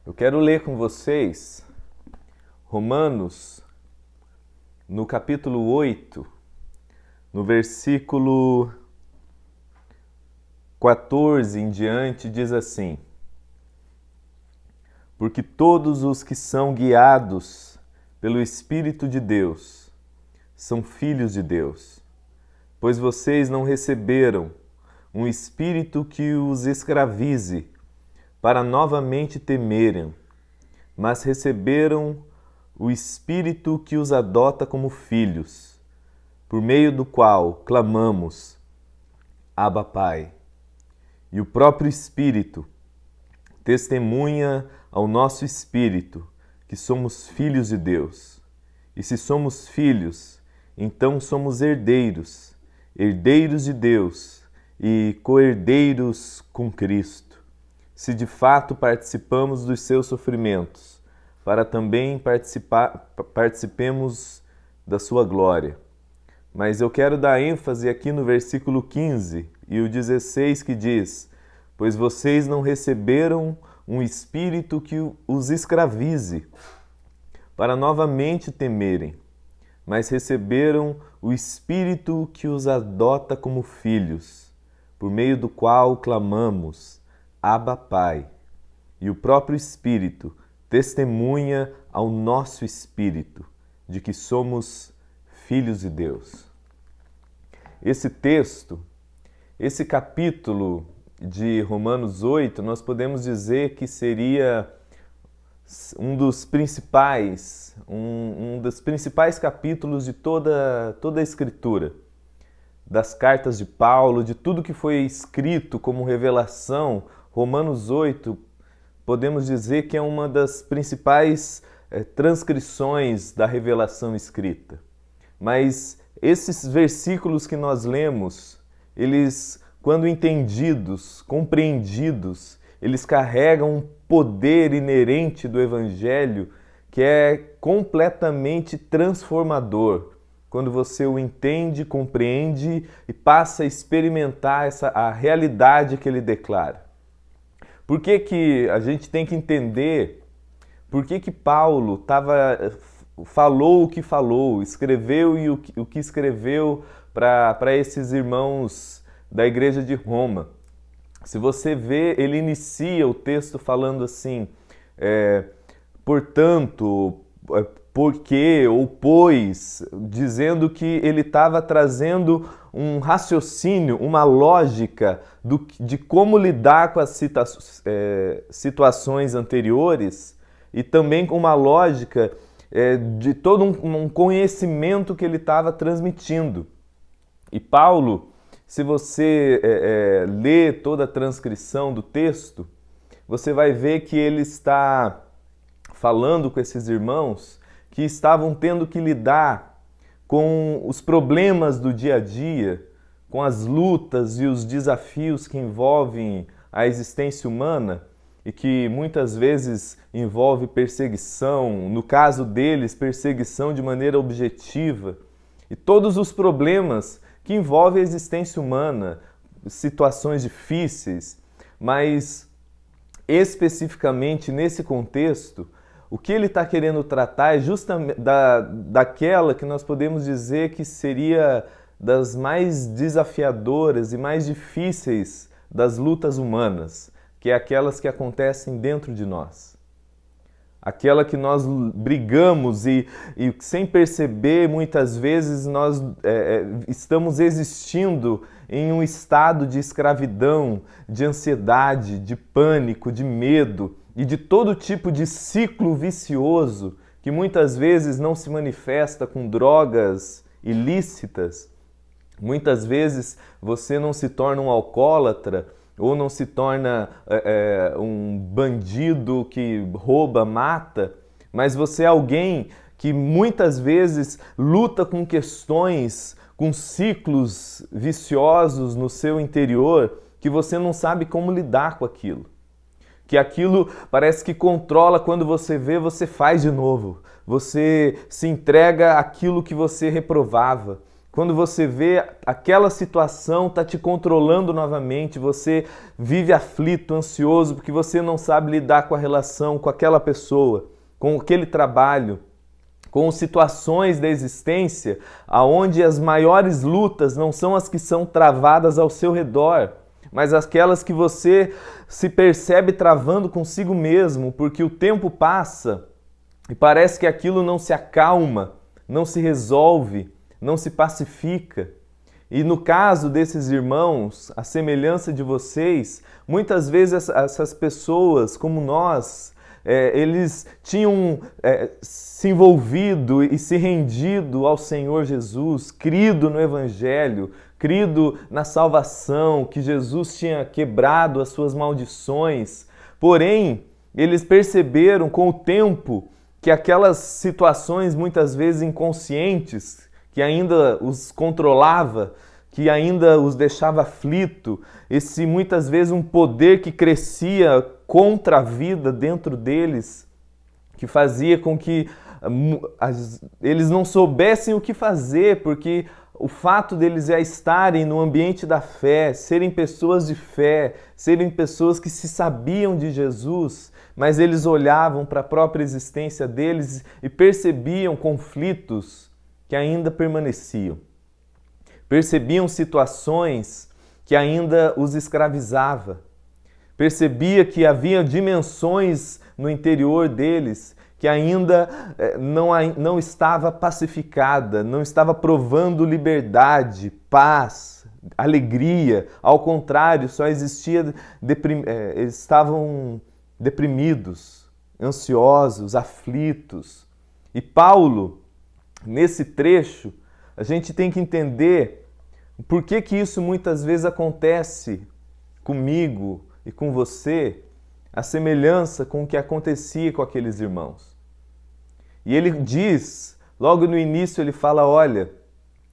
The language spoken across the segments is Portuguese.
Eu quero ler com vocês Romanos, no capítulo 8, no versículo 14 em diante, diz assim: Porque todos os que são guiados pelo Espírito de Deus são filhos de Deus, pois vocês não receberam um espírito que os escravize para novamente temerem, mas receberam o Espírito que os adota como filhos, por meio do qual clamamos, Abba, Pai. E o próprio Espírito testemunha ao nosso espírito que somos filhos de Deus. E se somos filhos, então somos herdeiros, herdeiros de Deus e co-herdeiros com Cristo, se de fato participamos dos seus sofrimentos, para também participemos da sua glória. Mas eu quero dar ênfase aqui no versículo 15 e o 16 que diz: Pois vocês não receberam um espírito que os escravize, para novamente temerem, mas receberam o Espírito que os adota como filhos, por meio do qual clamamos, Abba, Pai. E o próprio Espírito testemunha ao nosso espírito de que somos filhos de Deus. Esse texto, esse capítulo de Romanos 8, nós podemos dizer que seria um dos principais capítulos de toda a Escritura, das cartas de Paulo, de tudo que foi escrito como revelação. Romanos 8, podemos dizer que é uma das principais transcrições da revelação escrita. Mas esses versículos que nós lemos, eles, quando entendidos, compreendidos, eles carregam um poder inerente do Evangelho que é completamente transformador. Quando você o entende, compreende e passa a experimentar a realidade que ele declara. Por que a gente tem que entender por que Paulo falou o que falou, escreveu o que escreveu para esses irmãos da igreja de Roma? Se você vê, ele inicia o texto falando assim, portanto, porque ou pois, dizendo que ele estava trazendo um raciocínio, uma lógica de como lidar com as situações anteriores e também com uma lógica de todo um conhecimento que ele estava transmitindo. E Paulo, se você ler toda a transcrição do texto, você vai ver que ele está falando com esses irmãos que estavam tendo que lidar com os problemas do dia a dia, com as lutas e os desafios que envolvem a existência humana e que muitas vezes envolve perseguição, no caso deles, perseguição de maneira objetiva, e todos os problemas que envolvem a existência humana, situações difíceis, mas especificamente nesse contexto, o que ele está querendo tratar é justamente daquela que nós podemos dizer que seria das mais desafiadoras e mais difíceis das lutas humanas, que é aquelas que acontecem dentro de nós. Aquela que nós brigamos e sem perceber, muitas vezes nós estamos existindo em um estado de escravidão, de ansiedade, de pânico, de medo e de todo tipo de ciclo vicioso que muitas vezes não se manifesta com drogas ilícitas. Muitas vezes você não se torna um alcoólatra ou não se torna um bandido que rouba, mata, mas você é alguém que muitas vezes luta com questões, com ciclos viciosos no seu interior, que você não sabe como lidar com aquilo. Que aquilo parece que controla, quando você vê, você faz de novo. Você se entrega àquilo que você reprovava. quando você vê aquela situação está te controlando novamente, você vive aflito, ansioso, porque você não sabe lidar com a relação com aquela pessoa, com aquele trabalho, com situações da existência onde as maiores lutas não são as que são travadas ao seu redor, mas aquelas que você se percebe travando consigo mesmo, porque o tempo passa e parece que aquilo não se acalma, não se resolve, não se pacifica. E no caso desses irmãos, a semelhança de vocês, muitas vezes essas pessoas, como nós, eles tinham se envolvido e se rendido ao Senhor Jesus, crido no Evangelho, crido na salvação, que Jesus tinha quebrado as suas maldições. Porém, eles perceberam com o tempo que aquelas situações, muitas vezes inconscientes, que ainda os controlava, que ainda os deixava aflito, esse muitas vezes um poder que crescia contra a vida dentro deles, que fazia com que eles não soubessem o que fazer, porque o fato deles já estarem no ambiente da fé, serem pessoas de fé, serem pessoas que se sabiam de Jesus, mas eles olhavam para a própria existência deles e percebiam conflitos que ainda permaneciam. Percebiam situações que ainda os escravizava. Percebia que havia dimensões no interior deles que ainda não estava pacificada, não estava provando liberdade, paz, alegria. Ao contrário, só existia eles estavam deprimidos, ansiosos, aflitos. E Paulo, nesse trecho, a gente tem que entender por que isso muitas vezes acontece comigo e com você, a semelhança com o que acontecia com aqueles irmãos. E ele diz, logo no início ele fala, olha,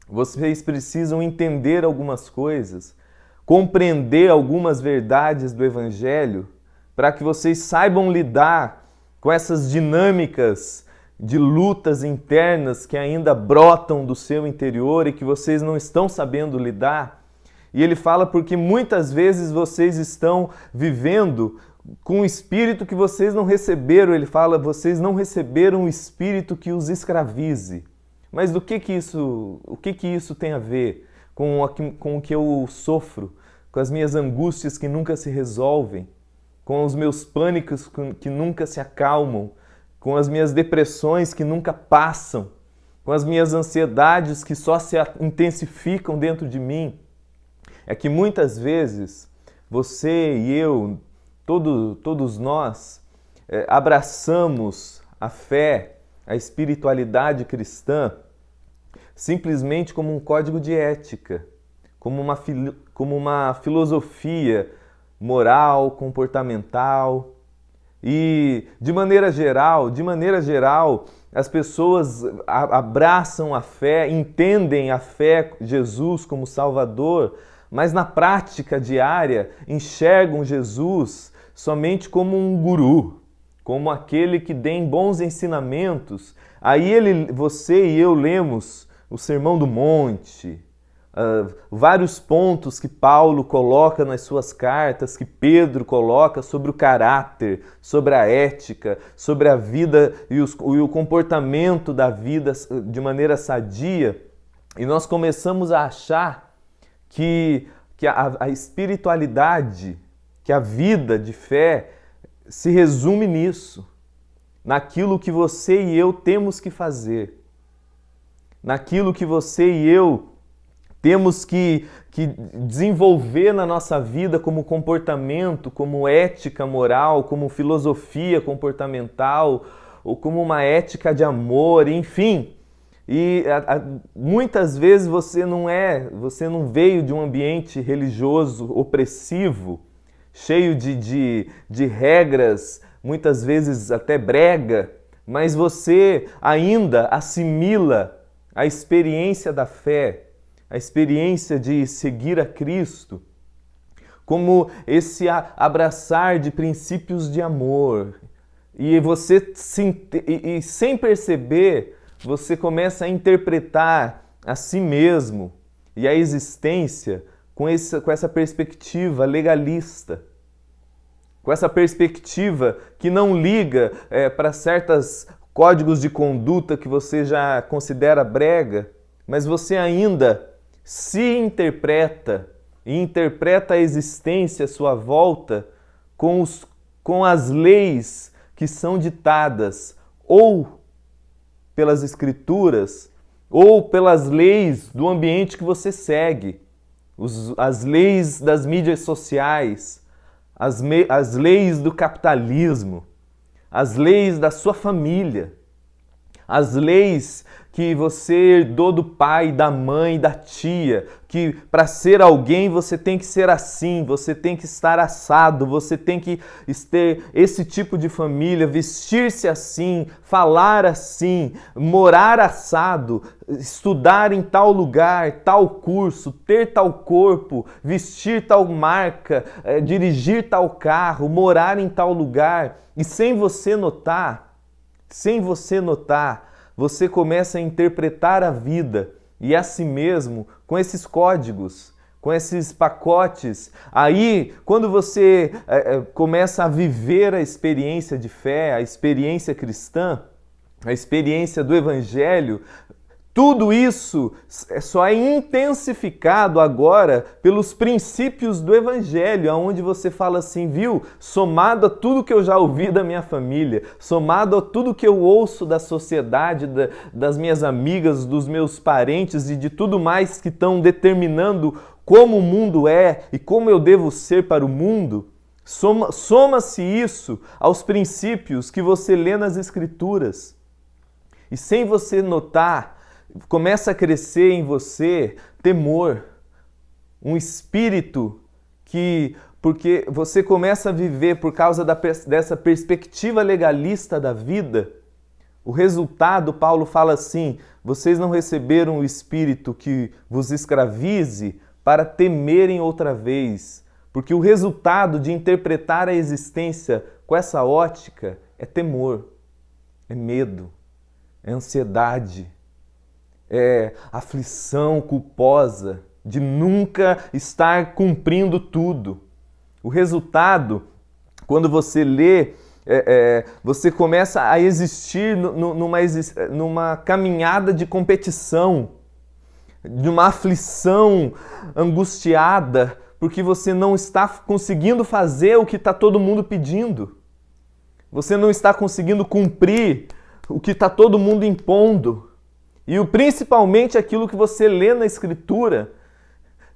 vocês precisam entender algumas coisas, compreender algumas verdades do Evangelho, para que vocês saibam lidar com essas dinâmicas de lutas internas que ainda brotam do seu interior e que vocês não estão sabendo lidar. E ele fala porque muitas vezes vocês estão vivendo com um espírito que vocês não receberam. Ele fala, vocês não receberam um espírito que os escravize. Mas o que isso tem a ver com o que eu sofro, com as minhas angústias que nunca se resolvem, com os meus pânicos que nunca se acalmam, com as minhas depressões que nunca passam, com as minhas ansiedades que só se intensificam dentro de mim? É que muitas vezes você e eu, todos nós, abraçamos a fé, a espiritualidade cristã, simplesmente como um código de ética, como uma filosofia moral, comportamental. E de maneira geral, as pessoas abraçam a fé, entendem a fé, Jesus como Salvador, mas na prática diária enxergam Jesus somente como um guru, como aquele que tem bons ensinamentos. Aí você e eu lemos o Sermão do Monte, vários pontos que Paulo coloca nas suas cartas, que Pedro coloca sobre o caráter, sobre a ética, sobre a vida e o comportamento da vida de maneira sadia, e nós começamos a achar que a espiritualidade, que a vida de fé se resume nisso, naquilo que você e eu temos que fazer, naquilo que você e eu temos que desenvolver na nossa vida como comportamento, como ética moral, como filosofia comportamental, ou como uma ética de amor, enfim. E muitas vezes você não veio de um ambiente religioso opressivo, cheio de regras, muitas vezes até brega, mas você ainda assimila a experiência da fé, a experiência de seguir a Cristo, como esse abraçar de princípios de amor. E você, sem perceber, você começa a interpretar a si mesmo e a existência com essa perspectiva legalista, com essa perspectiva que não liga para certos códigos de conduta que você já considera brega, mas você ainda se interpreta e interpreta a existência à sua volta com as leis que são ditadas ou pelas escrituras ou pelas leis do ambiente que você segue, as leis das mídias sociais, as leis do capitalismo, as leis da sua família, as leis que você herdou do pai, da mãe, da tia, que para ser alguém você tem que ser assim, você tem que estar assado, você tem que ter esse tipo de família, vestir-se assim, falar assim, morar assado, estudar em tal lugar, tal curso, ter tal corpo, vestir tal marca, dirigir tal carro, morar em tal lugar. E sem você notar, você começa a interpretar a vida e a si mesmo com esses códigos, com esses pacotes. Aí, quando você começa a viver a experiência de fé, a experiência cristã, a experiência do Evangelho, tudo isso só é intensificado agora pelos princípios do Evangelho, onde você fala assim, viu? Somado a tudo que eu já ouvi da minha família, somado a tudo que eu ouço da sociedade, das minhas amigas, dos meus parentes e de tudo mais que estão determinando como o mundo é e como eu devo ser para o mundo, soma-se isso aos princípios que você lê nas Escrituras. E sem você notar, começa a crescer em você temor, um espírito porque você começa a viver por causa dessa perspectiva legalista da vida. O resultado, Paulo fala assim, vocês não receberam o espírito que vos escravize para temerem outra vez, porque o resultado de interpretar a existência com essa ótica é temor, é medo, é ansiedade, é aflição culposa de nunca estar cumprindo tudo. O resultado, quando você lê, você começa a existir numa caminhada de competição, de uma aflição angustiada, porque você não está conseguindo fazer o que está todo mundo pedindo. Você não está conseguindo cumprir o que está todo mundo impondo. E principalmente aquilo que você lê na Escritura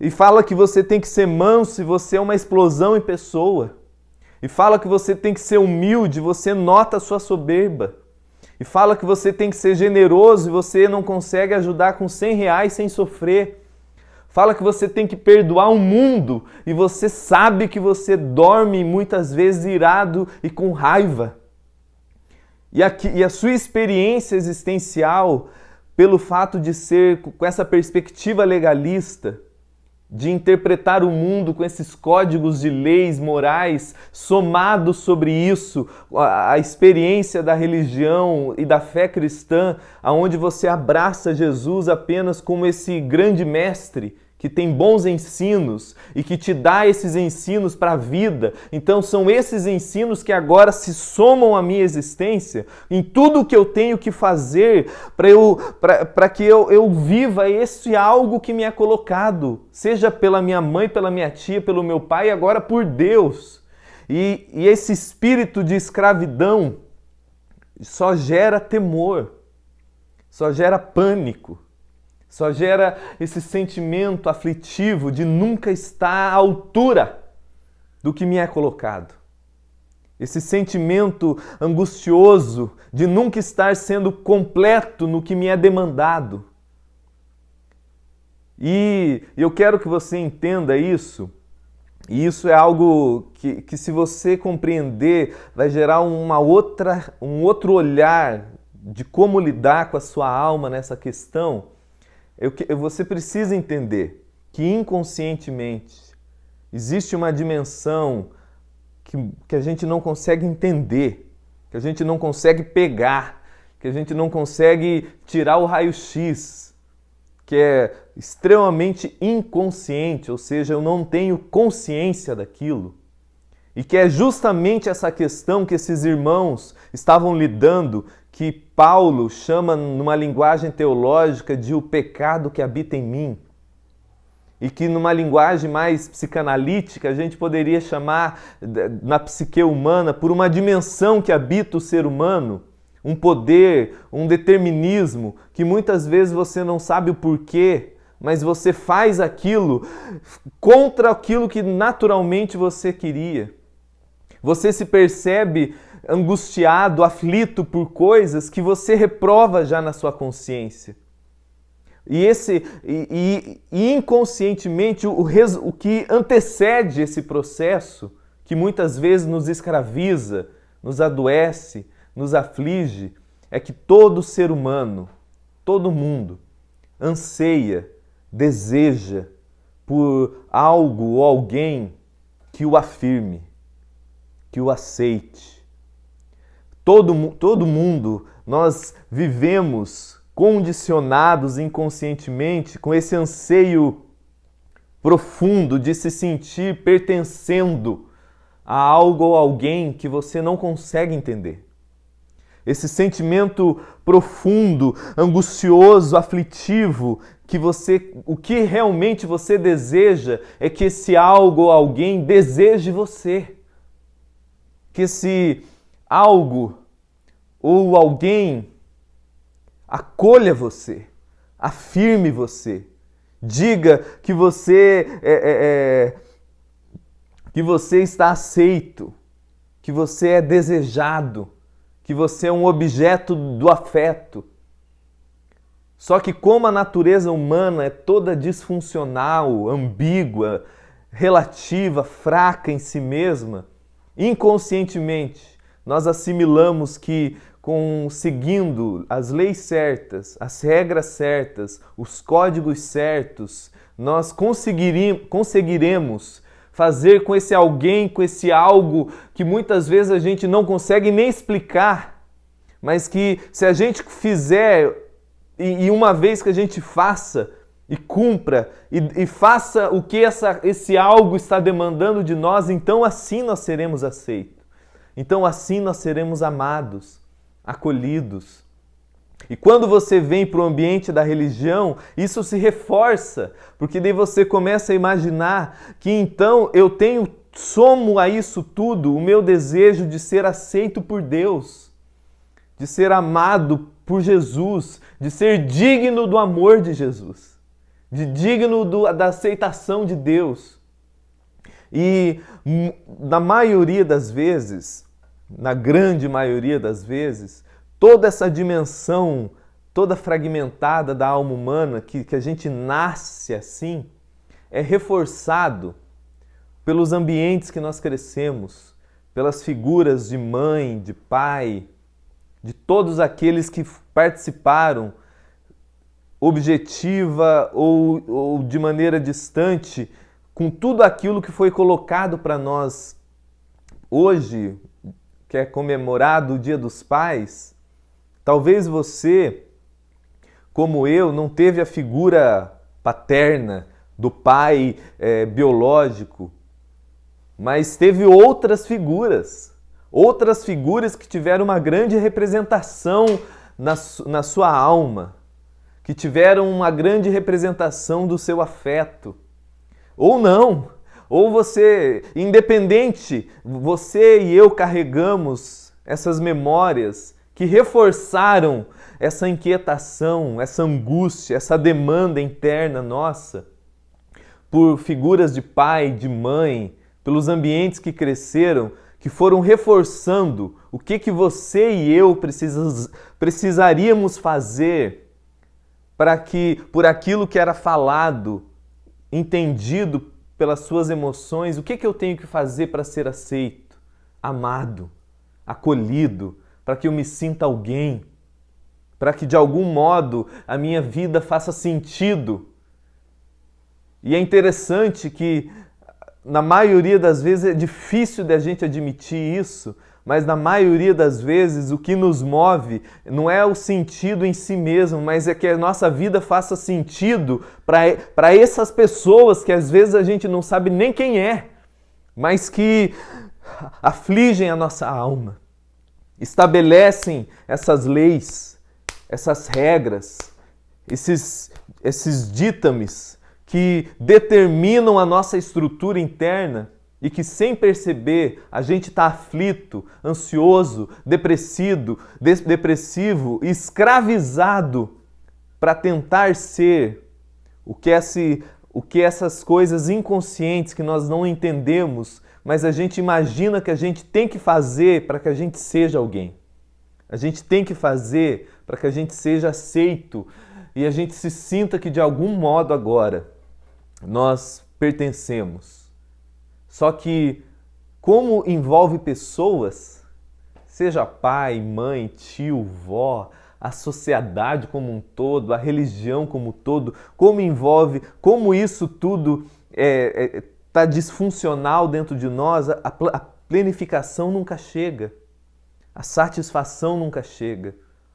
e fala que você tem que ser manso e você é uma explosão em pessoa. E fala que você tem que ser humilde, você nota a sua soberba. E fala que você tem que ser generoso e você não consegue ajudar com R$100 sem sofrer. Fala que você tem que perdoar o mundo e você sabe que você dorme muitas vezes irado e com raiva. E a sua experiência existencial, pelo fato de ser com essa perspectiva legalista, de interpretar o mundo com esses códigos de leis morais, somados sobre isso, a experiência da religião e da fé cristã, aonde você abraça Jesus apenas como esse grande mestre, que tem bons ensinos e que te dá esses ensinos para a vida. Então são esses ensinos que agora se somam à minha existência, em tudo que eu tenho que fazer para que eu viva esse algo que me é colocado, seja pela minha mãe, pela minha tia, pelo meu pai e agora por Deus. E esse espírito de escravidão só gera temor, só gera pânico. Só gera esse sentimento aflitivo de nunca estar à altura do que me é colocado. Esse sentimento angustioso de nunca estar sendo completo no que me é demandado. E eu quero que você entenda isso. E isso é algo que se você compreender, vai gerar um outro olhar de como lidar com a sua alma nessa questão. Você precisa entender que inconscientemente existe uma dimensão que a gente não consegue entender, que a gente não consegue pegar, que a gente não consegue tirar o raio-x, que é extremamente inconsciente, ou seja, eu não tenho consciência daquilo. E que é justamente essa questão que esses irmãos estavam lidando, que Paulo chama numa linguagem teológica de o pecado que habita em mim. E que numa linguagem mais psicanalítica a gente poderia chamar na psique humana por uma dimensão que habita o ser humano, um poder, um determinismo, que muitas vezes você não sabe o porquê, mas você faz aquilo contra aquilo que naturalmente você queria. Você se percebe angustiado, aflito por coisas que você reprova já na sua consciência. E inconscientemente o que antecede esse processo, que muitas vezes nos escraviza, nos adoece, nos aflige, é que todo ser humano, todo mundo, anseia, deseja por algo ou alguém que o afirme, que o aceite. Todo mundo, nós vivemos condicionados inconscientemente com esse anseio profundo de se sentir pertencendo a algo ou alguém que você não consegue entender. Esse sentimento profundo, angustioso, aflitivo, o que realmente você deseja é que esse algo ou alguém deseje você. Que esse algo ou alguém acolha você, afirme você, diga que você está aceito, que você é desejado, que você é um objeto do afeto. Só que como a natureza humana é toda disfuncional, ambígua, relativa, fraca em si mesma, inconscientemente nós assimilamos que seguindo as leis certas, as regras certas, os códigos certos, nós conseguiremos fazer com esse alguém, com esse algo que muitas vezes a gente não consegue nem explicar, mas que se a gente fizer e uma vez que a gente faça e cumpra e faça o que esse algo está demandando de nós, então assim nós seremos aceitos. Então assim nós seremos amados, acolhidos. E quando você vem para o ambiente da religião, isso se reforça, porque daí você começa a imaginar que então eu somo a isso tudo o meu desejo de ser aceito por Deus, de ser amado por Jesus, de ser digno do amor de Jesus, digno da aceitação de Deus. E na maioria das vezes, na grande maioria das vezes, toda essa dimensão, toda fragmentada da alma humana, que a gente nasce assim, é reforçado pelos ambientes que nós crescemos, pelas figuras de mãe, de pai, de todos aqueles que participaram, objetiva ou de maneira distante, com tudo aquilo que foi colocado para nós hoje, que é comemorado o Dia dos Pais. Talvez você, como eu, não teve a figura paterna do pai biológico, mas teve outras figuras que tiveram uma grande representação na sua alma, que tiveram uma grande representação do seu afeto. Ou não, ou você, independente, você e eu carregamos essas memórias que reforçaram essa inquietação, essa angústia, essa demanda interna nossa por figuras de pai, de mãe, pelos ambientes que cresceram, que foram reforçando o que você e eu precisaríamos fazer para que, por aquilo que era falado, entendido pelas suas emoções, o que eu tenho que fazer para ser aceito, amado, acolhido, para que eu me sinta alguém, para que de algum modo a minha vida faça sentido. E é interessante que na maioria das vezes é difícil da gente admitir isso, mas na maioria das vezes o que nos move não é o sentido em si mesmo, mas é que a nossa vida faça sentido para essas pessoas que às vezes a gente não sabe nem quem é, mas que afligem a nossa alma, estabelecem essas leis, essas regras, esses ditames que determinam a nossa estrutura interna e que sem perceber a gente está aflito, ansioso, depressivo, escravizado para tentar ser o que essas coisas inconscientes que nós não entendemos, mas a gente imagina que a gente tem que fazer para que a gente seja alguém. A gente tem que fazer para que a gente seja aceito e a gente se sinta que de algum modo agora nós pertencemos. Só que, como envolve pessoas, seja pai, mãe, tio, vó, a sociedade como um todo, a religião como um todo, como isso tudo está disfuncional dentro de nós, a planificação nunca chega, a satisfação nunca chega,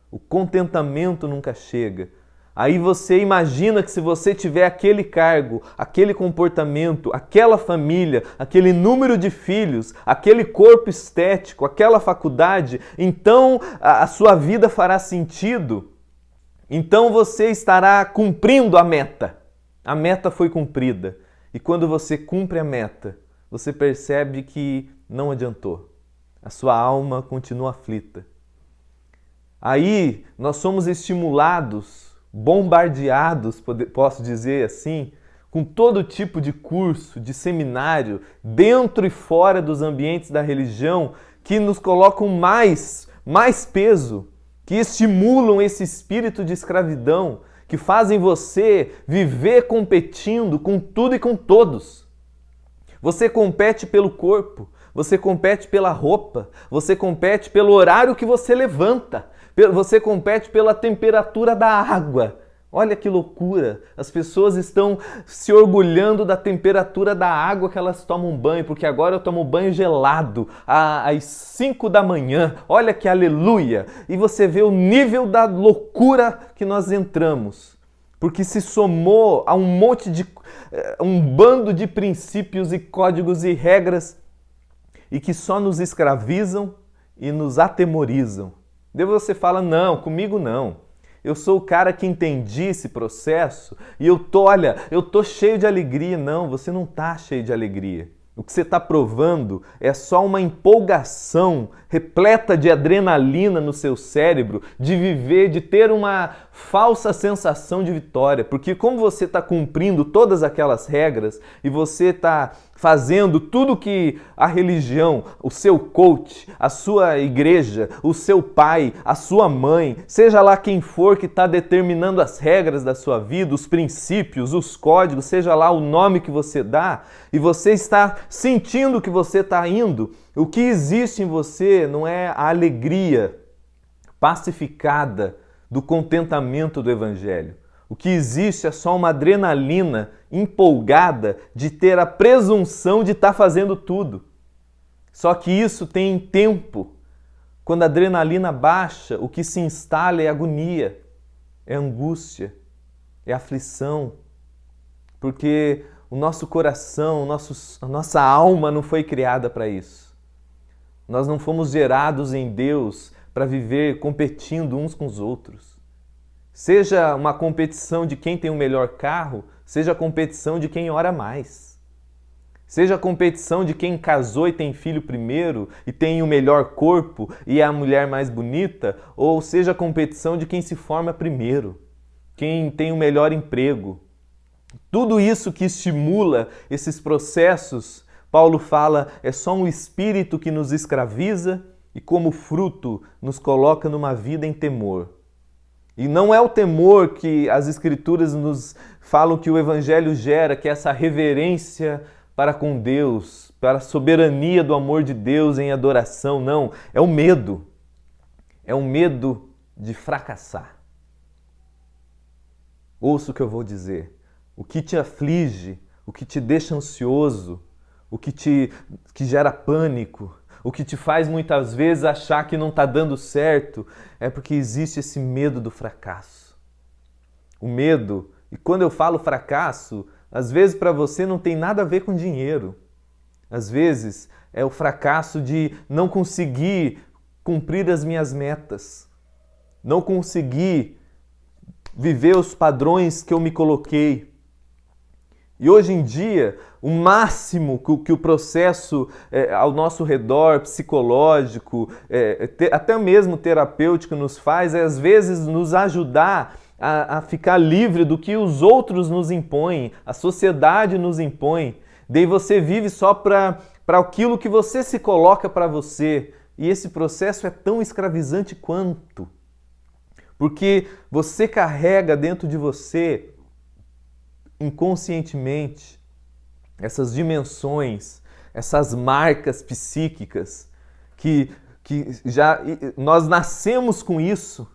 o contentamento nunca chega. Aí você imagina que se você tiver aquele cargo, aquele comportamento, aquela família, aquele número de filhos, aquele corpo estético, aquela faculdade, então a sua vida fará sentido. Então você estará cumprindo a meta. A meta foi cumprida. E quando você cumpre a meta, você percebe que não adiantou. A sua alma continua aflita. Aí nós somos estimulados, bombardeados, posso dizer assim, com todo tipo de curso, de seminário, dentro e fora dos ambientes da religião, que nos colocam mais peso, que estimulam esse espírito de escravidão, que fazem você viver competindo com tudo e com todos. Você compete pelo corpo, você compete pela roupa, você compete pelo horário que você levanta, você compete pela temperatura da água. Olha que loucura! As pessoas estão se orgulhando da temperatura da água que elas tomam banho, porque agora eu tomo banho gelado às 5 da manhã. Olha que aleluia! E você vê o nível da loucura que nós entramos, porque se somou a um bando de princípios e códigos e regras e que só nos escravizam e nos atemorizam. Daí você fala, não, comigo não. Eu sou o cara que entendi esse processo e eu tô cheio de alegria. Não, você não tá cheio de alegria. O que você está provando é só uma empolgação repleta de adrenalina no seu cérebro, de viver, de ter uma falsa sensação de vitória. Porque como você está cumprindo todas aquelas regras e você está fazendo tudo que a religião, o seu coach, a sua igreja, o seu pai, a sua mãe, seja lá quem for que está determinando as regras da sua vida, os princípios, os códigos, seja lá o nome que você dá, e você está sentindo que você está indo, o que existe em você não é a alegria pacificada do contentamento do Evangelho. O que existe é só uma adrenalina empolgada de ter a presunção de estar fazendo tudo. Só que isso tem tempo. Quando a adrenalina baixa, o que se instala é agonia, é angústia, é aflição. Porque o nosso coração, a nossa alma não foi criada para isso. Nós não fomos gerados em Deus para viver competindo uns com os outros. Seja uma competição de quem tem o melhor carro, seja a competição de quem ora mais. Seja a competição de quem casou e tem filho primeiro e tem o melhor corpo e é a mulher mais bonita, ou seja a competição de quem se forma primeiro, quem tem o melhor emprego. Tudo isso que estimula esses processos, Paulo fala, é só um espírito que nos escraviza e como fruto nos coloca numa vida em temor. E não é o temor que as Escrituras nos falam que o Evangelho gera, que é essa reverência para com Deus, para a soberania do amor de Deus em adoração. Não, é o medo. É o medo de fracassar. Ouça o que eu vou dizer. O que te aflige, o que te deixa ansioso, o que gera pânico, o que te faz muitas vezes achar que não está dando certo, é porque existe esse medo do fracasso. O medo, e quando eu falo fracasso, às vezes para você não tem nada a ver com dinheiro. Às vezes é o fracasso de não conseguir cumprir as minhas metas, não conseguir viver os padrões que eu me coloquei. E hoje em dia, o máximo que o processo ao nosso redor, psicológico, até mesmo terapêutico nos faz, é às vezes nos ajudar a ficar livre do que os outros nos impõem, a sociedade nos impõe. Daí você vive só para aquilo que você se coloca para você. E esse processo é tão escravizante quanto. Porque você carrega dentro de você, inconscientemente, essas dimensões, essas marcas psíquicas que já nós nascemos com isso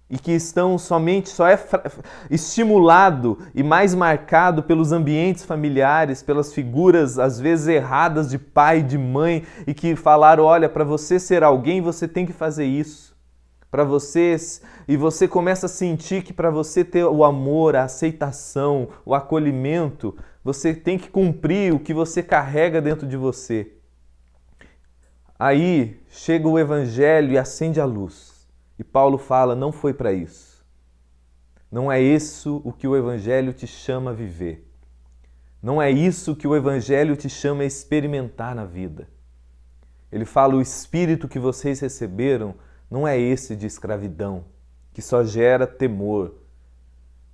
e que estão só é estimulado e mais marcado pelos ambientes familiares, pelas figuras às vezes erradas de pai, de mãe, e que falaram, olha, para você ser alguém você tem que fazer isso. Para vocês, e você começa a sentir que para você ter o amor, a aceitação, o acolhimento, você tem que cumprir o que você carrega dentro de você. Aí chega o Evangelho e acende a luz. E Paulo fala, não foi para isso. Não é isso o que o Evangelho te chama a viver. Não é isso que o Evangelho te chama a experimentar na vida. Ele fala, o Espírito que vocês receberam não é esse de escravidão, que só gera temor.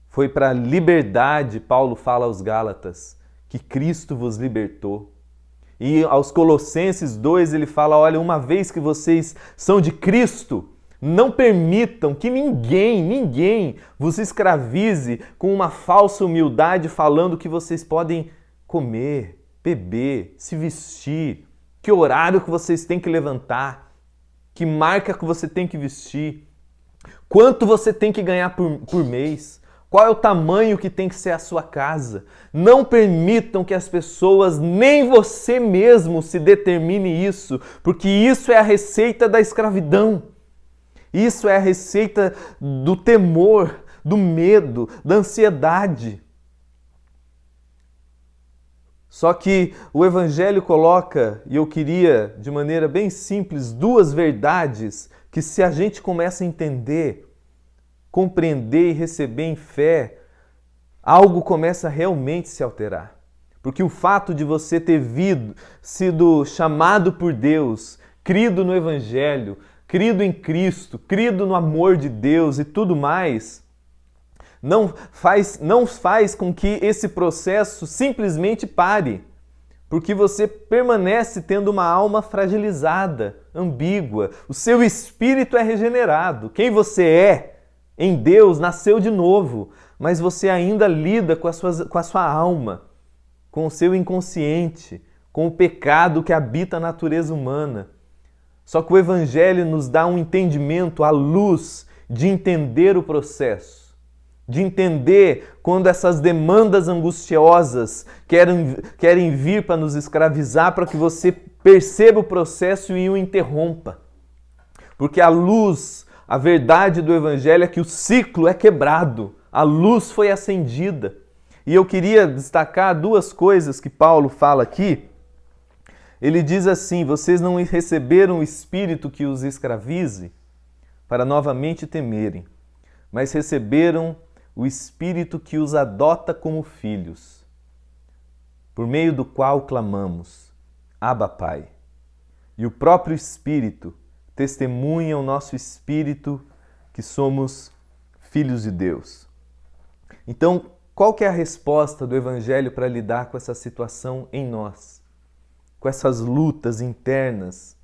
Foi para a liberdade, Paulo fala aos Gálatas, que Cristo vos libertou. E aos Colossenses 2 ele fala, olha, uma vez que vocês são de Cristo, não permitam que ninguém vos escravize com uma falsa humildade falando que vocês podem comer, beber, se vestir, que horário que vocês têm que levantar, que marca que você tem que vestir, quanto você tem que ganhar por mês, qual é o tamanho que tem que ser a sua casa. Não permitam que as pessoas, nem você mesmo, se determine isso, porque isso é a receita da escravidão. Isso é a receita do temor, do medo, da ansiedade. Só que o Evangelho coloca, e eu queria, de maneira bem simples, duas verdades que se a gente começa a entender, compreender e receber em fé, algo começa a realmente se alterar. Porque o fato de você ter sido chamado por Deus, crido no Evangelho, crido em Cristo, crido no amor de Deus e tudo mais, não faz com que esse processo simplesmente pare, porque você permanece tendo uma alma fragilizada, ambígua. O seu espírito é regenerado. Quem você é em Deus nasceu de novo, mas você ainda lida com a sua alma, com o seu inconsciente, com o pecado que habita a natureza humana. Só que o Evangelho nos dá um entendimento, a luz de entender o processo, de entender quando essas demandas angustiosas querem vir para nos escravizar, para que você perceba o processo e o interrompa. Porque a luz, a verdade do Evangelho é que o ciclo é quebrado, a luz foi acendida. E eu queria destacar duas coisas que Paulo fala aqui. Ele diz assim, vocês não receberam o Espírito que os escravize para novamente temerem, mas receberam o Espírito que os adota como filhos, por meio do qual clamamos, Abba, Pai. E o próprio Espírito testemunha ao nosso espírito que somos filhos de Deus. Então, qual que é a resposta do Evangelho para lidar com essa situação em nós? Com essas lutas internas,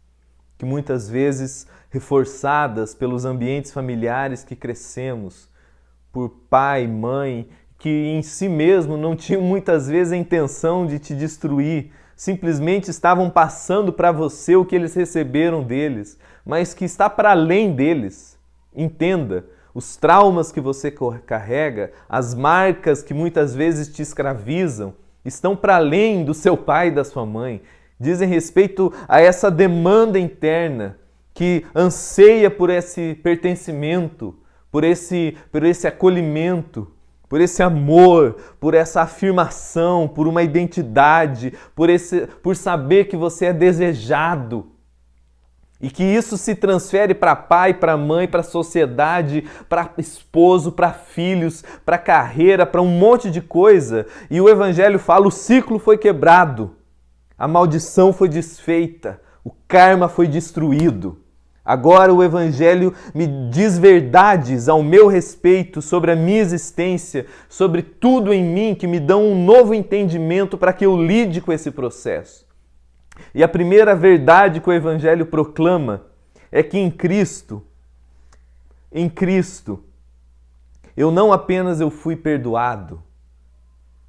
que muitas vezes reforçadas pelos ambientes familiares que crescemos, por pai, mãe, que em si mesmo não tinham muitas vezes a intenção de te destruir, simplesmente estavam passando para você o que eles receberam deles, mas que está para além deles. Entenda, os traumas que você carrega, as marcas que muitas vezes te escravizam, estão para além do seu pai e da sua mãe. dizem respeito a essa demanda interna que anseia por esse pertencimento, por esse acolhimento, por esse amor, por essa afirmação, por uma identidade, por saber que você é desejado. E que isso se transfere para pai, para mãe, para sociedade, para esposo, para filhos, para carreira, para um monte de coisa. E o Evangelho fala: o ciclo foi quebrado, a maldição foi desfeita, o karma foi destruído. Agora o Evangelho me diz verdades ao meu respeito, sobre a minha existência, sobre tudo em mim, que me dão um novo entendimento para que eu lide com esse processo. E a primeira verdade que o Evangelho proclama é que em Cristo, eu não apenas fui perdoado,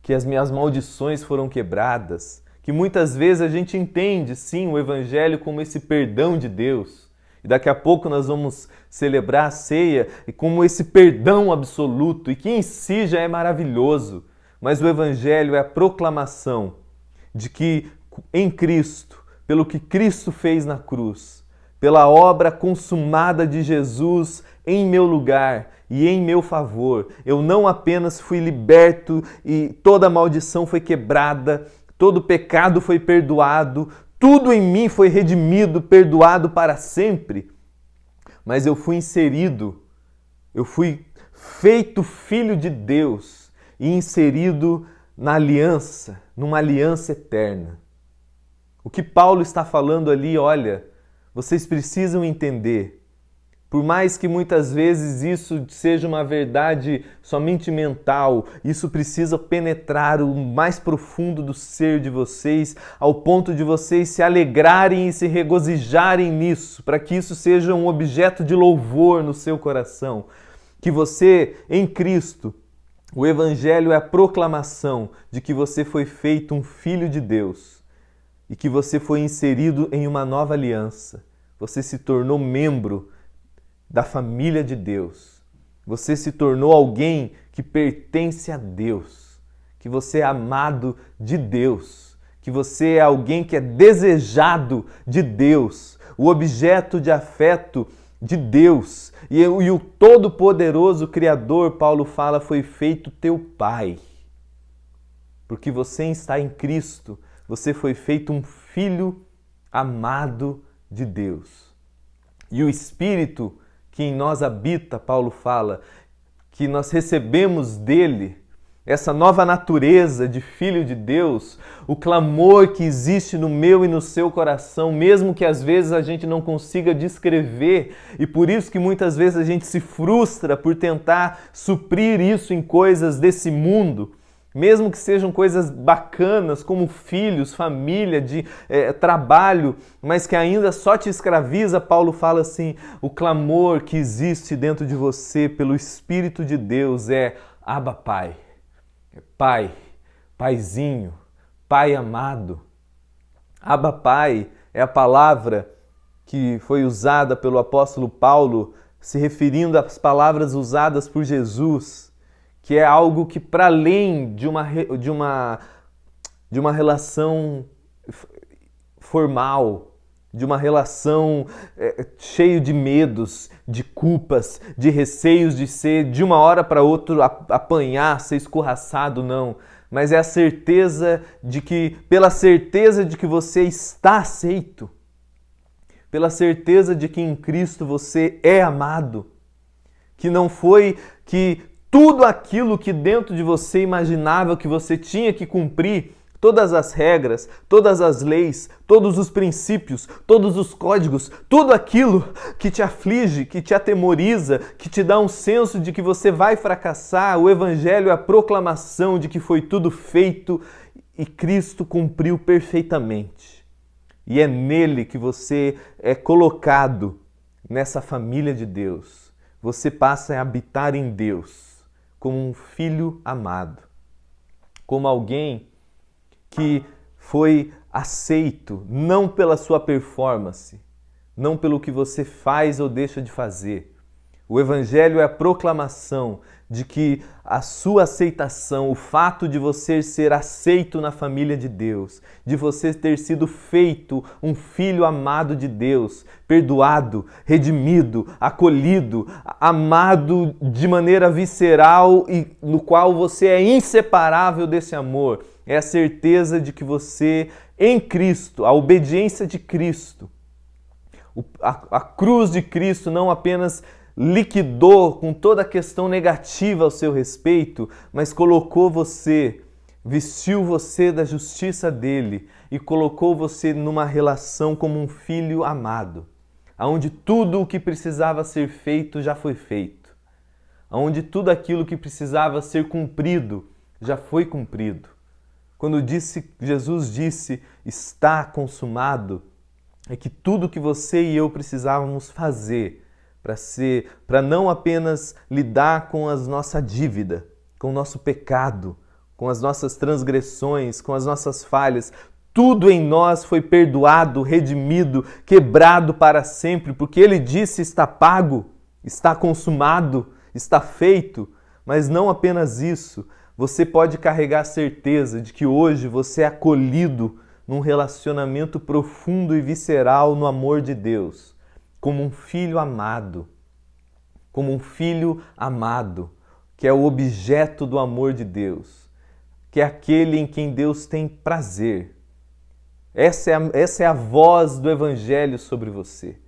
que as minhas maldições foram quebradas, que muitas vezes a gente entende, sim, o Evangelho como esse perdão de Deus. E daqui a pouco nós vamos celebrar a ceia e como esse perdão absoluto, e que em si já é maravilhoso. Mas o Evangelho é a proclamação de que em Cristo, pelo que Cristo fez na cruz, pela obra consumada de Jesus em meu lugar e em meu favor, eu não apenas fui liberto e toda a maldição foi quebrada, todo pecado foi perdoado, tudo em mim foi redimido, perdoado para sempre, mas eu fui inserido, eu fui feito filho de Deus e inserido na aliança, numa aliança eterna. O que Paulo está falando ali, olha, vocês precisam entender. Por mais que muitas vezes isso seja uma verdade somente mental, isso precisa penetrar o mais profundo do ser de vocês, ao ponto de vocês se alegrarem e se regozijarem nisso, para que isso seja um objeto de louvor no seu coração. Que você, em Cristo, o Evangelho é a proclamação de que você foi feito um filho de Deus. E que você foi inserido em uma nova aliança. Você se tornou membro da família de Deus. Você se tornou alguém que pertence a Deus. Que você é amado de Deus. Que você é alguém que é desejado de Deus. O objeto de afeto de Deus. E o Todo-Poderoso Criador, Paulo fala, foi feito teu Pai. Porque você está em Cristo. Você foi feito um filho amado de Deus. E o Espírito que em nós habita, Paulo fala, que nós recebemos dele, essa nova natureza de filho de Deus, o clamor que existe no meu e no seu coração, mesmo que às vezes a gente não consiga descrever, e por isso que muitas vezes a gente se frustra por tentar suprir isso em coisas desse mundo, mesmo que sejam coisas bacanas, como filhos, família, trabalho, mas que ainda só te escraviza, Paulo fala assim, o clamor que existe dentro de você pelo Espírito de Deus é Abba Pai, Pai, Paizinho, Pai amado. Abba Pai é a palavra que foi usada pelo apóstolo Paulo, se referindo às palavras usadas por Jesus, que é algo que, para além de uma relação formal, de uma relação cheia de medos, de culpas, de receios de ser de uma hora para outra apanhar, ser escorraçado, não. Mas é a certeza de que, pela certeza de que você está aceito, pela certeza de que em Cristo você é amado, que não foi que tudo aquilo que dentro de você imaginava que você tinha que cumprir, todas as regras, todas as leis, todos os princípios, todos os códigos, tudo aquilo que te aflige, que te atemoriza, que te dá um senso de que você vai fracassar, o Evangelho é a proclamação de que foi tudo feito e Cristo cumpriu perfeitamente. E é nele que você é colocado nessa família de Deus. Você passa a habitar em Deus como um filho amado, como alguém que foi aceito não pela sua performance, não pelo que você faz ou deixa de fazer. O Evangelho é a proclamação de que a sua aceitação, o fato de você ser aceito na família de Deus, de você ter sido feito um filho amado de Deus, perdoado, redimido, acolhido, amado de maneira visceral e no qual você é inseparável desse amor. É a certeza de que você, em Cristo, a obediência de Cristo, a cruz de Cristo não apenas liquidou com toda a questão negativa ao seu respeito, mas colocou você, vestiu você da justiça dele e colocou você numa relação como um filho amado, onde tudo o que precisava ser feito já foi feito, onde tudo aquilo que precisava ser cumprido já foi cumprido. Quando Jesus disse, está consumado, é que tudo que você e eu precisávamos fazer para não apenas lidar com a nossa dívida, com o nosso pecado, com as nossas transgressões, com as nossas falhas, tudo em nós foi perdoado, redimido, quebrado para sempre, porque Ele disse está pago, está consumado, está feito. Mas não apenas isso, você pode carregar a certeza de que hoje você é acolhido num relacionamento profundo e visceral no amor de Deus, como um filho amado, que é o objeto do amor de Deus, que é aquele em quem Deus tem prazer. Essa é a voz do Evangelho sobre você.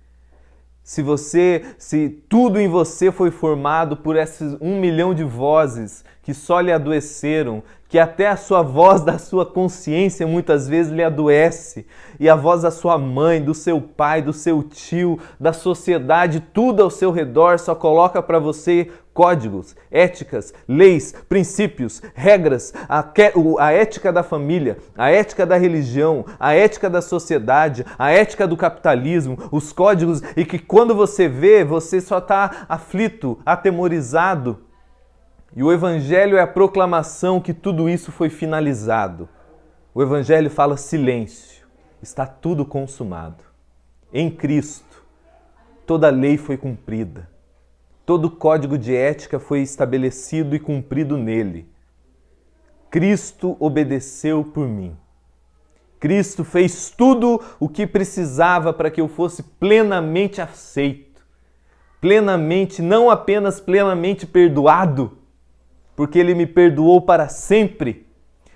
Se tudo em você foi formado por esses 1 milhão de vozes que só lhe adoeceram, que até a sua voz da sua consciência muitas vezes lhe adoece, e a voz da sua mãe, do seu pai, do seu tio, da sociedade, tudo ao seu redor só coloca para você códigos, éticas, leis, princípios, regras, a ética da família, a ética da religião, a ética da sociedade, a ética do capitalismo, os códigos, e que quando você vê, você só está aflito, atemorizado. E o Evangelho é a proclamação que tudo isso foi finalizado. O Evangelho fala silêncio, está tudo consumado. Em Cristo, toda a lei foi cumprida. Todo código de ética foi estabelecido e cumprido nele. Cristo obedeceu por mim. Cristo fez tudo o que precisava para que eu fosse plenamente aceito. Plenamente, não apenas plenamente perdoado, porque Ele me perdoou para sempre,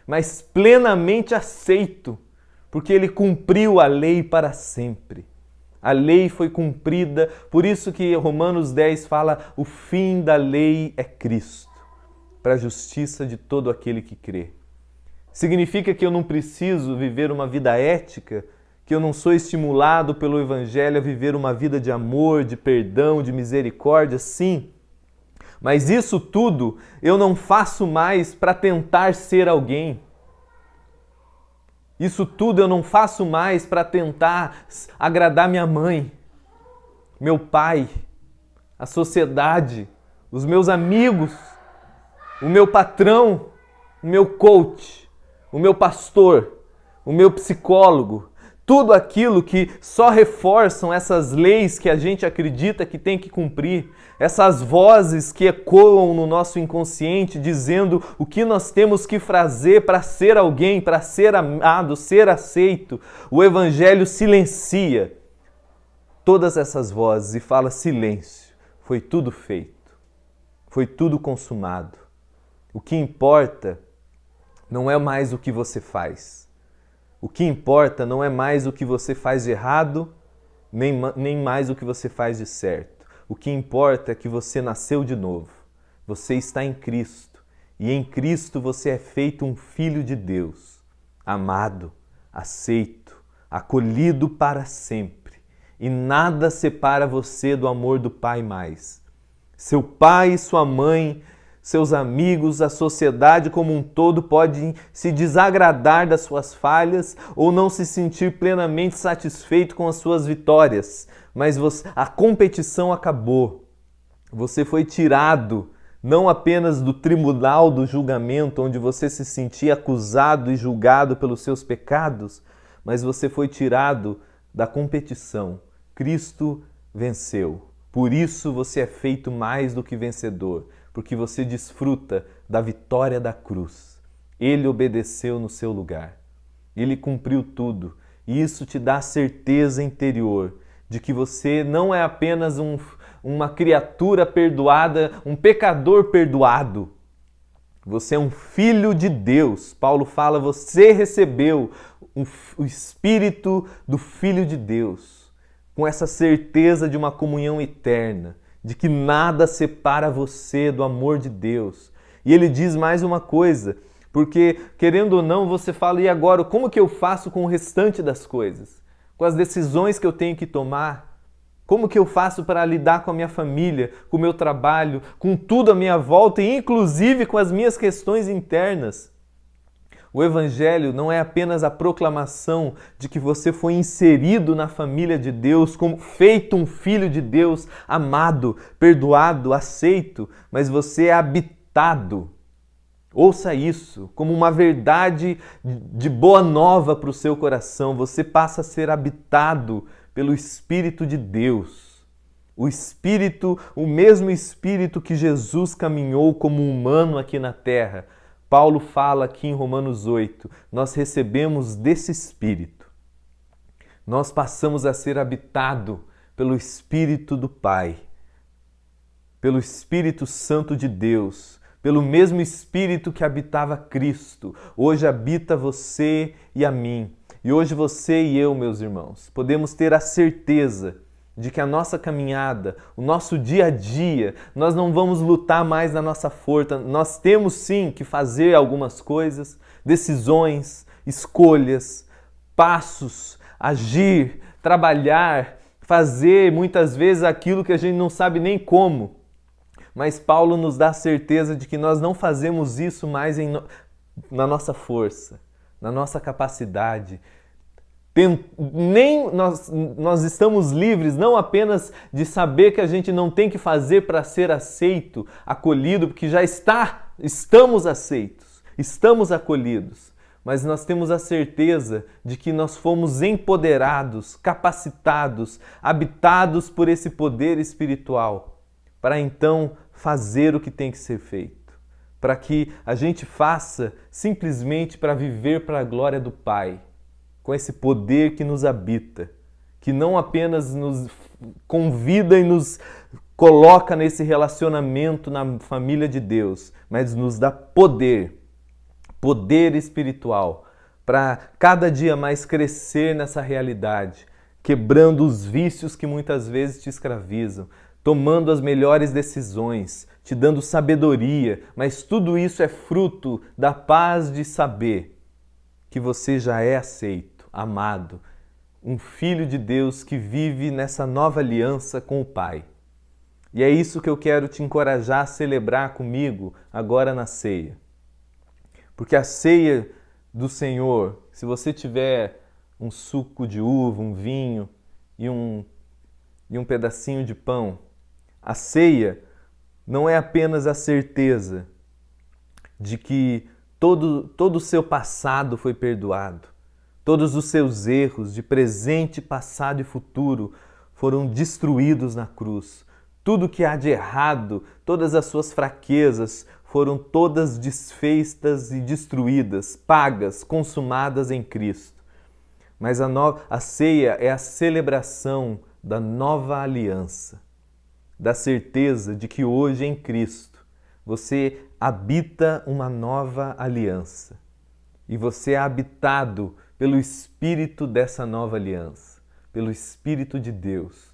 mas plenamente aceito, porque Ele cumpriu a lei para sempre. A lei foi cumprida, por isso que Romanos 10 fala, o fim da lei é Cristo, para a justiça de todo aquele que crê. Significa que eu não preciso viver uma vida ética, que eu não sou estimulado pelo Evangelho a viver uma vida de amor, de perdão, de misericórdia, sim. Mas isso tudo eu não faço mais para tentar ser alguém. Isso tudo eu não faço mais para tentar agradar minha mãe, meu pai, a sociedade, os meus amigos, o meu patrão, o meu coach, o meu pastor, o meu psicólogo. Tudo aquilo que só reforçam essas leis que a gente acredita que tem que cumprir, essas vozes que ecoam no nosso inconsciente dizendo o que nós temos que fazer para ser alguém, para ser amado, ser aceito. O Evangelho silencia todas essas vozes e fala silêncio. Foi tudo feito, foi tudo consumado. O que importa não é mais o que você faz. O que importa não é mais o que você faz de errado, nem mais o que você faz de certo. O que importa é que você nasceu de novo. Você está em Cristo. E em Cristo você é feito um filho de Deus, amado, aceito, acolhido para sempre. E nada separa você do amor do Pai mais. Seu pai e sua mãe, seus amigos, a sociedade como um todo pode se desagradar das suas falhas ou não se sentir plenamente satisfeito com as suas vitórias. Mas a competição acabou. Você foi tirado não apenas do tribunal do julgamento, onde você se sentia acusado e julgado pelos seus pecados, mas você foi tirado da competição. Cristo venceu. Por isso você é feito mais do que vencedor, porque você desfruta da vitória da cruz. Ele obedeceu no seu lugar. Ele cumpriu tudo. E isso te dá a certeza interior de que você não é apenas uma criatura perdoada, um pecador perdoado. Você é um filho de Deus. Paulo fala, você recebeu o Espírito do Filho de Deus, com essa certeza de uma comunhão eterna, de que nada separa você do amor de Deus. E ele diz mais uma coisa, porque, querendo ou não, você fala, e agora, como que eu faço com o restante das coisas? Com as decisões que eu tenho que tomar? Como que eu faço para lidar com a minha família, com o meu trabalho, com tudo à minha volta e inclusive com as minhas questões internas? O Evangelho não é apenas a proclamação de que você foi inserido na família de Deus, como feito um filho de Deus, amado, perdoado, aceito, mas você é habitado. Ouça isso como uma verdade de boa nova para o seu coração. Você passa a ser habitado pelo Espírito de Deus. O Espírito, o mesmo Espírito que Jesus caminhou como humano aqui na terra. Paulo fala aqui em Romanos 8, nós recebemos desse Espírito. Nós passamos a ser habitado pelo Espírito do Pai, pelo Espírito Santo de Deus, pelo mesmo Espírito que habitava Cristo. Hoje habita você e a mim. E hoje você e eu, meus irmãos, podemos ter a certeza de que a nossa caminhada, o nosso dia a dia, nós não vamos lutar mais na nossa força. Nós temos sim que fazer algumas coisas, decisões, escolhas, passos, agir, trabalhar, fazer muitas vezes aquilo que a gente não sabe nem como. Mas Paulo nos dá a certeza de que nós não fazemos isso mais na nossa força, na nossa capacidade. Nós estamos livres não apenas de saber que a gente não tem que fazer para ser aceito, acolhido, porque já estamos aceitos, estamos acolhidos, mas nós temos a certeza de que nós fomos empoderados, capacitados, habitados por esse poder espiritual, para então fazer o que tem que ser feito, para que a gente faça simplesmente para viver para a glória do Pai, com esse poder que nos habita, que não apenas nos convida e nos coloca nesse relacionamento na família de Deus, mas nos dá poder espiritual, para cada dia mais crescer nessa realidade, quebrando os vícios que muitas vezes te escravizam, tomando as melhores decisões, te dando sabedoria, mas tudo isso é fruto da paz de saber que você já é aceito, amado, um filho de Deus que vive nessa nova aliança com o Pai. E é isso que eu quero te encorajar a celebrar comigo agora na ceia. Porque a ceia do Senhor, se você tiver um suco de uva, um vinho e um pedacinho de pão, a ceia não é apenas a certeza de que todo o seu passado foi perdoado. Todos os seus erros de presente, passado e futuro foram destruídos na cruz. Tudo que há de errado, todas as suas fraquezas foram todas desfeitas e destruídas, pagas, consumadas em Cristo. Mas a ceia é a celebração da nova aliança, da certeza de que hoje em Cristo você habita uma nova aliança e você é habitado pelo Espírito dessa nova aliança, pelo Espírito de Deus,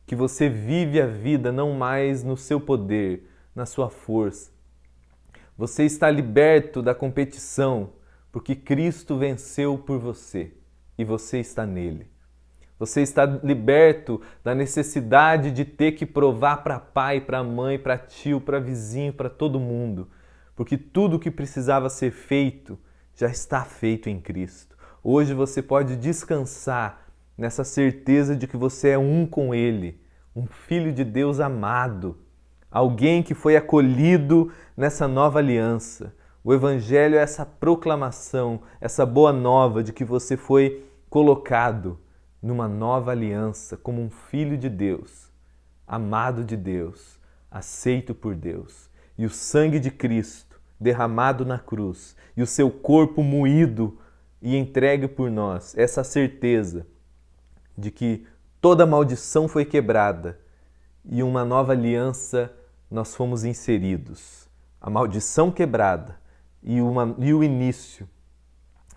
que você vive a vida não mais no seu poder, na sua força. Você está liberto da competição, porque Cristo venceu por você e você está nele. Você está liberto da necessidade de ter que provar para pai, para mãe, para tio, para vizinho, para todo mundo, porque tudo o que precisava ser feito já está feito em Cristo. Hoje você pode descansar nessa certeza de que você é um com Ele, um filho de Deus amado, alguém que foi acolhido nessa nova aliança. O Evangelho é essa proclamação, essa boa nova de que você foi colocado numa nova aliança como um filho de Deus. amado de Deus, aceito por Deus. E o sangue de Cristo derramado na cruz e o seu corpo moído e entregue por nós, essa certeza de que toda maldição foi quebrada e uma nova aliança nós fomos inseridos. A maldição quebrada e o início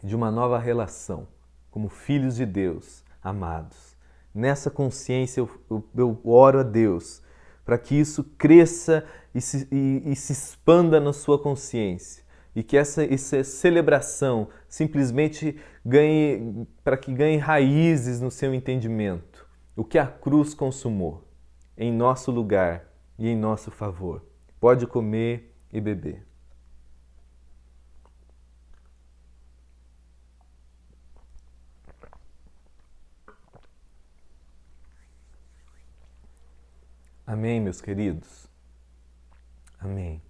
de uma nova relação como filhos de Deus, amados. Nessa consciência eu oro a Deus para que isso cresça e se expanda na sua consciência e que essa celebração simplesmente para que ganhe raízes no seu entendimento. O que a cruz consumou em nosso lugar e em nosso favor. Pode comer e beber. Amém, meus queridos? Amém.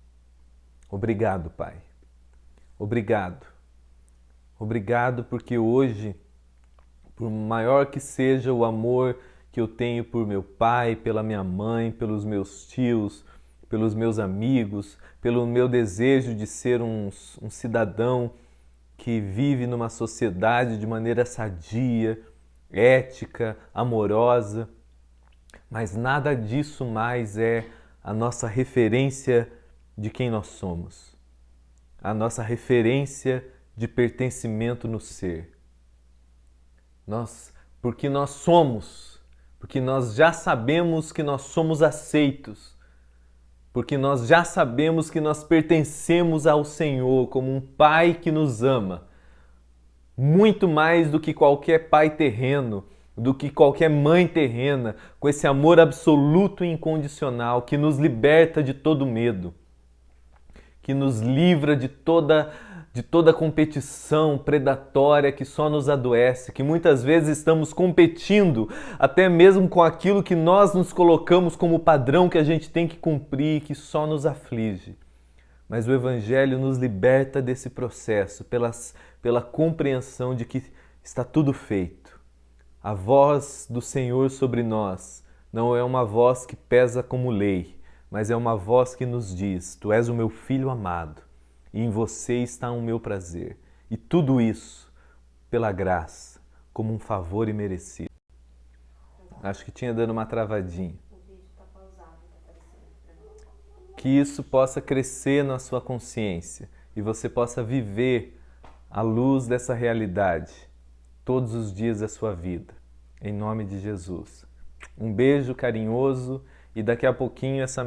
Obrigado, Pai. Obrigado. Obrigado porque hoje, por maior que seja o amor que eu tenho por meu pai, pela minha mãe, pelos meus tios, pelos meus amigos, pelo meu desejo de ser um cidadão que vive numa sociedade de maneira sadia, ética, amorosa, mas nada disso mais é a nossa referência de quem nós somos, a nossa referência de pertencimento no ser. Porque nós somos, porque nós já sabemos que nós somos aceitos, porque nós já sabemos que nós pertencemos ao Senhor como um Pai que nos ama, muito mais do que qualquer pai terreno, do que qualquer mãe terrena, com esse amor absoluto e incondicional que nos liberta de todo medo, que nos livra de toda competição predatória que só nos adoece, que muitas vezes estamos competindo até mesmo com aquilo que nós nos colocamos como padrão que a gente tem que cumprir, que só nos aflige. Mas o Evangelho nos liberta desse processo pela compreensão de que está tudo feito. A voz do Senhor sobre nós não é uma voz que pesa como lei, mas é uma voz que nos diz: Tu és o meu filho amado, e em você está o meu prazer. E tudo isso pela graça, como um favor imerecido. Acho que tinha dando uma travadinha. Que isso possa crescer na sua consciência e você possa viver à luz dessa realidade todos os dias da sua vida. Em nome de Jesus. Um beijo carinhoso e daqui a pouquinho essa